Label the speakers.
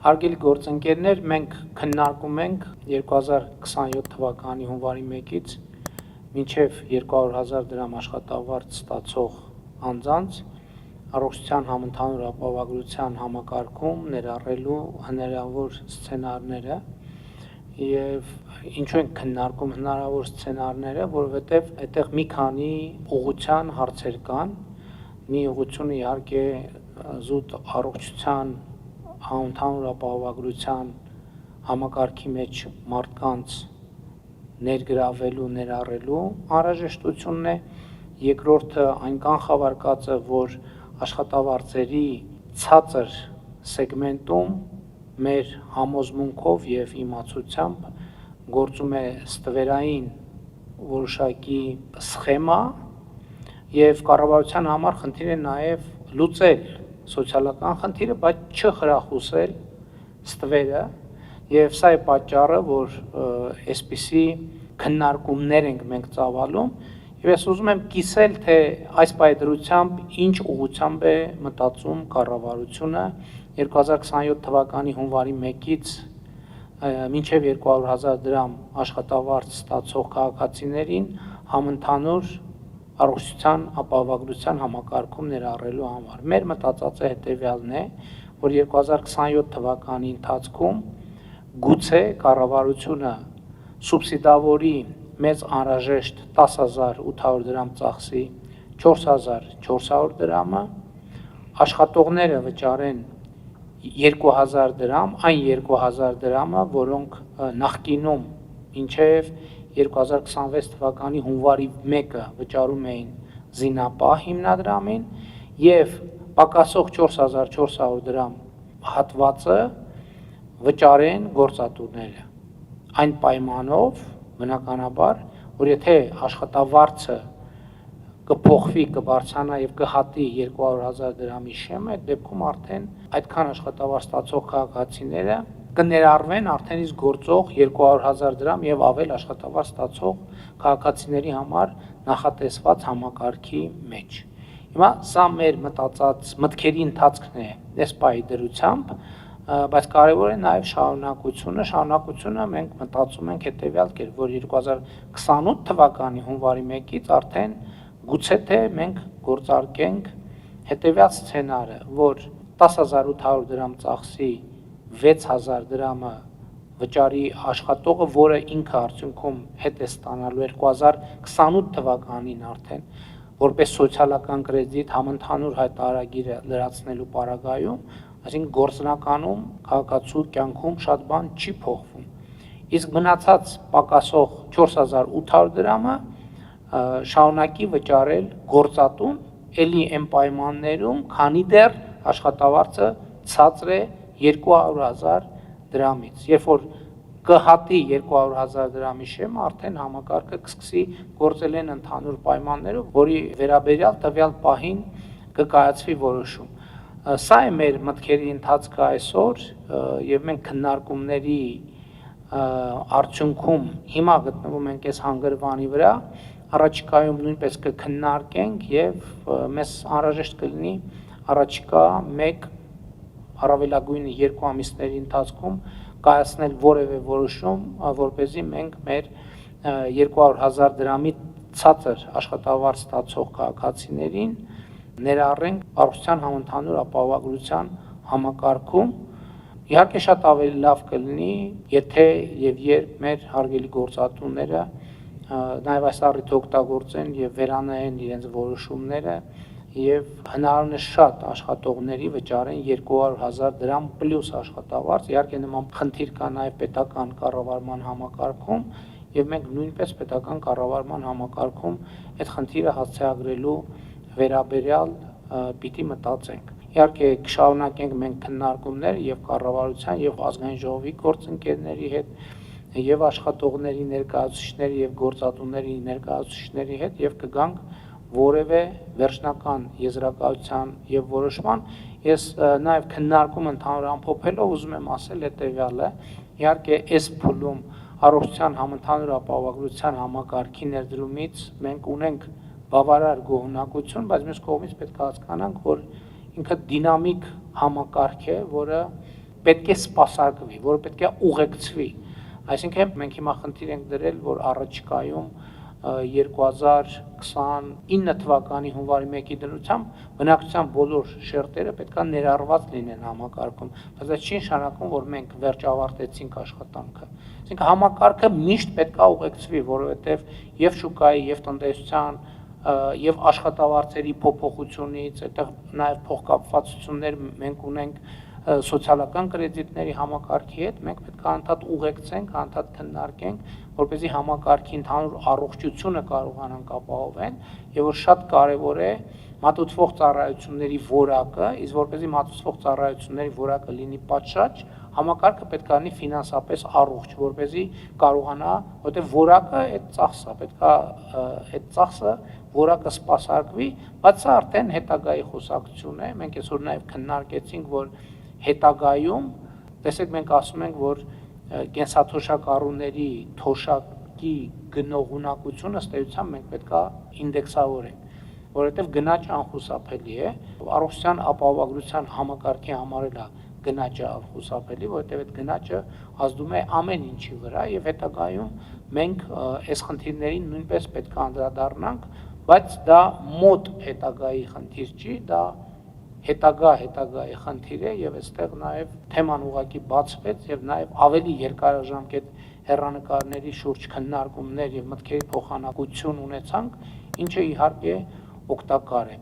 Speaker 1: Հարգելի գործընկերներ, մենք քննարկում ենք 2027 թվականի հունվարի 1-ից մինչև 200,000 դրամ աշխատավարձ ստացող անձանց առողջության համընդհանուր ապահովագրության համակարգում ներառելու հնարավոր սցենարները եւ ինչու ենք քննարկում հնարավոր սցենարները, որովհետեւ այդտեղ մի քանի ուղղության հարցեր կան։ Մի ուղղությունը իհարկե զուտ առողջության համընդհանուր ապահովագրության համակարգի մեջ մարդկանց ներգրավելու, ներառելու անհրաժեշտությունն է, երկրորդը այն կանխավարկածը, որ աշխատավարձերի ցածր սեգմենտում մեր համոզմունքով եւ իմացությամբ գործում է ստվերային որոշակի սխեմա եւ կառավարության համար խնդիր է նաեւ լուծել սոցիալական խնդիրը, բայց չխրախուսել ստվերը եւ սա է պատճառը, որ այսպիսի քննարկումներ ենք մենք ծավալում եւ ես ուզում եմ կիսել, թե այս պայծրությամբ ինչ ուղղությամբ է մտածում կառավարությունը 2027 թվականի հունվարի 1-ից մինչև 200,000 դրամ աշխատավարձ ստացող քաղաքացիներին համընդհանուր առողջության ապահովագրության համակարգում ներառելու համար։ Մեր մտածածը հետեւյալն է, որ 2027 թվականի ընթացքում գուցե կառավարությունը սուբսիդավորի մեծ անհրաժեշտ 10,800 դրամ ծախսի 4,400 դրամը, աշխատողները վճարեն 2,000 դրամ, այն 2,000 դրամը, որոնք նախկինում մինչև 2026 թվականի հունվարի 1-ը վճարում էին զինապահ հիմնադրամին եւ պակասող 4,400 դրամ հատվածը վճարեն գործատուները։ Այն պայմանով, բնականաբար, որ եթե աշխատավարձը կփոխվի, կբարձրանա եւ կհատի 200,000 դրամի շեմը, այդ դեպքում արդեն այդքան աշխատավարձ ստացող քաղաքացիները կներառվեն արդեն իսկ գործող 200,000 դրամ եւ ավել աշխատավարձ ստացող քաղաքացիների համար նախատեսված համակարգի մեջ։ Հիմա սա մեր մտածած մտքերի ընթացքն է այս պահի դրությամբ, բայց կարևոր է նաեւ շարունակությունը մենք մտածում ենք հետեւյալ կերպ, որ 2028 թվականի հունվարի 1-ից արդեն գուցե թե մենք գործարկենք հետեւյալ սցենարը, որ 10,800 դրամ ծախսի 6,000 դրամը վճարի աշխատողը, որը ինքը արդյունքում հետ է ստանալու 2028 թվականին արդեն, որպես սոցիալական կրեդիտ համընդհանուր հայտարարագիրը լրացնելու պարագայում, այսինքն գործնականում քաղաքացու կյանքում շատ բան չի փոխվում։ Իսկ մնացած պակասող 4,800 դրամը շարունակի վճարել գործատուն, ելի այն պայմաններում, քանի դեռ աշխատավարձը ցածր է 200,000 դրամից։ Երբ որ կհատի 200,000 դրամի շեմը, արդեն համակարգը կսկսի գործել են ընդհանուր պայմաններով, որի վերաբերյալ տվյալ պահին կկայացվի որոշում։ Սա է մեր մտքերի ընթացքը այսօր եւ մենք քննարկումների արդյունքում հիմա գտնվում ենք այս հանգրվանի վրա, առաջիկայում նույնպես կքննարկենք եւ մեզ անհրաժեշտ կլինի առաջիկա 1 առավելագույնը 2 ամիսների ընթացքում կայացնել որևէ որոշում, որպեսզի մենք մեր 200,000 դրամի ցածր աշխատավարձ ստացող քաղաքացիներին ներառենք առողջության համընդհանուր ապահովագրության համակարգում։ Իհարկե շատ ավելի լավ կլինի, եթե եւ երբ մեր հարգելի գործատուները նաեւ այս առիթը օգտագործեն եւ վերանայեն իրենց որոշումները եւ հնարավորինս շատ աշխատողների վճարեն 200,000 դրամ պլյուս աշխատավարձ։ Իհարկե նման խնդիր կա նաեւ պետական կառավարման համակարգում եւ մենք նույնպես պետական կառավարման համակարգում այդ խնդիրը հասցեագրելու վերաբերյալ պիտի մտածենք։ Իհարկե կշարունակենք մենք քննարկումներ եւ կառավարության եւ ազգային ժողովի գործընկերների հետ եւ աշխատողների ներկայացուցիչների եւ գործատուների ներկայացուցիչների հետ եւ կգանք որևէ վերջնական եզրակացության եւ որոշման։ Ես նաեւ քննարկում ընդհանուր ամփոփելով ուզում եմ ասել հետեւյալը, իհարկե այս փուլում առողջության համընդհանուր ապահովագրության համակարգի ներդրումից մենք ունենք բավարար գոհունակություն, բայց մյուս կողմից պետք է հասկանանք, որ ինքը դինամիկ համակարգ է, որը պետք է սպասարկվի, որը պետք է ուղեկցվի։ Այսինքն մենք հիմա խնդիր ենք դրել, որ առաջիկայում 2029 թվականի հունվարի 1-ի դրությամբ բնակչության բոլոր շերտերը պետք է ներառված լինեն համակարգում, բայց դա չի նշանակում, որ մենք վերջ ավարտեցինք աշխատանքը։ Այսինքն համակարգը միշտ պետք է ուղեկցվի, որովհետև եւ շուկայի, եւ տնտեսության, եւ աշխատավարձերի փոփոխությունից, այդտեղ նաեւ փոխկապվածություններ մենք ունենք սոցիալական կրեդիտների համակարգի հետ, մենք պետք է անդադ ուղեկցենք, անդադ քննարկենք, որպեսզի համակարգի ընդհանուր առողջությունը կարողանանք ապահովել, եւ որ շատ կարեւոր է մատուցվող ծառայությունների որակը, իսկ որպեսզի մատուցվող ծառայությունների որակը լինի պատշաճ, համակարգը պետք է լինի ֆինանսապես առողջ, որպեսզի կարողանա, որտեղ որակը այդ ծախսը, պետք է այդ ծախսը որակը սպասարկվի, բայց սա արդեն հետագայի խոսակցություն է, մենք այսօր նաեւ քննարկեցինք, որ հետագայում, տեսեք մենք ասում ենք, որ կենսաթոշակառուների թոշակի գնողունակությունը ըստ էության մենք պետք է ինդեքսավորենք, որովհետև գնաճը անխուսափելի է, առողջության ապահովագրության համակարգի համար էլ գնաճը անխուսափելի, որովհետև այդ գնաճը ազդում է ամեն ինչի վրա եւ հետագայում մենք այս խնդիրներին նույնպես պետք է անդրադառնանք, բայց դա մոտ հետագայի խնդիր չի, դա հետագայի խնդիր է եւ այստեղ նաեւ թեման ուղղակի բացվեց եւ նաեւ ավելի երկարաժամկետ հեռանկարների շուրջ քննարկումներ եւ մտքերի փոխանակություն ունեցանք, ինչը իհարկե օգտակար է։